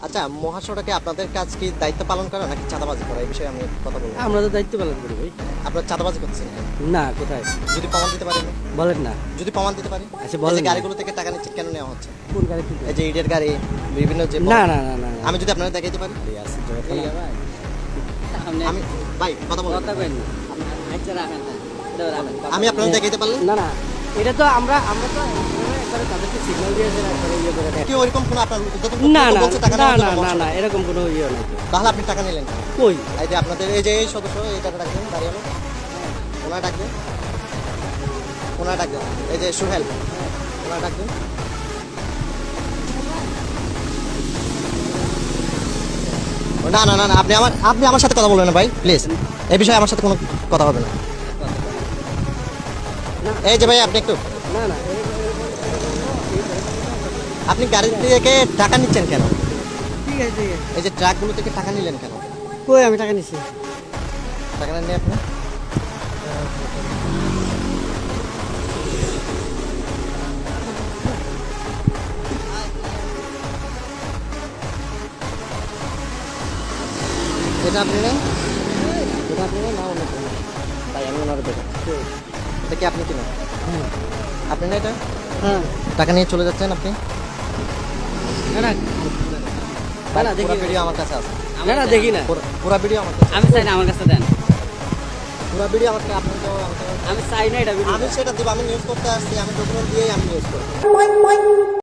আচ্ছা, মহাসড়কে আপনাদের কাজ কি দায়িত্ব পালন করা নাকি চাঁদাবাজি করা, এই বিষয়ে আমি কথা বলবো। আমরা তো দায়িত্ব পালন করি ভাই। আপনার চাঁদাবাজি করছেন কেন? না, কোথায় যদি প্রমাণ দিতে পারেন? বলেন না। যদি প্রমাণ দিতে পারি, আচ্ছা, এই বলেন যে না। গাড়িগুলো থেকে টাকা নিচ্ছে কেন নেওয়া হচ্ছে? কোন গাড়ি থেকে? এই যে ইটের গাড়ি, বিভিন্ন যে না না না না না। আমি যদি আপনাদের দেখাইতে পারি, আমি ভাই কথা বলবো, কথা কইনি। আচ্ছা রাখেন না। এটা রাখেন। আমি আপনাদের দেখাইতে পারলে না না, এটা তো আমরা তো একবারে তাদেরকে সিগন্যাল দিয়েছে একবারে ইয়ে করে দেয়। কি ওইরকম কোনো আপনার উদ্যোগ না না বলছে টাকা না নেওয়ার না জন্য না বলছে? না, এরকম কোনো ইয়ে নাই তো। তাহলে আপনি টাকা নিলেন কেন? কই? এই যে আপনাদের এই যে এই সদস্য, এটা ডাকবেন, দাঁড়িয়ে ওনার ডাকবেন, ওনার ডাকবেন, এই যে সুহেল, ওনার ডাকবেন। না না না না, আপনি আমার সাথে কথা বলবেন না ভাই, প্লিজ। এই বিষয়ে আমার সাথে কোনো কথা হবে না। এই যে ভাই, আপনি একটু, না না, আপনি গাড়ি থেকে টাকা নিচ্ছেন কেন? ঠিক আছে ঠিক আছে। এই যে ট্রাকগুলো থেকে টাকা নিলেন কেন? কই আমি টাকা নিছি? টাকা নেন আপনি? এটা আপনি নেন? এটা আপনি নেন না অন্য কেউ নেন? ভাই আমি ওনার দেবো। এটা কি আপনি কিনেন? আপনি না এটা হ্যাঁ। টাকা নিয়ে চলে যাচ্ছেন আপনি? না না ভাই, না, দেখি পুরো না। ভিডিও আমার কাছে আছে। না না, দেখি না। পুরো ভিডিও আমার কাছে, আমি চাই না, আমার কাছে দেন। পুরো ভিডিও আমার কাছে, আপনি তো আমাকে, আমি চাই না এটা আমি সেটা দিব, আমি নিউজ করতে আসছি, আমি ডকুমেন্ট দিয়েই আমি নিউজ করব।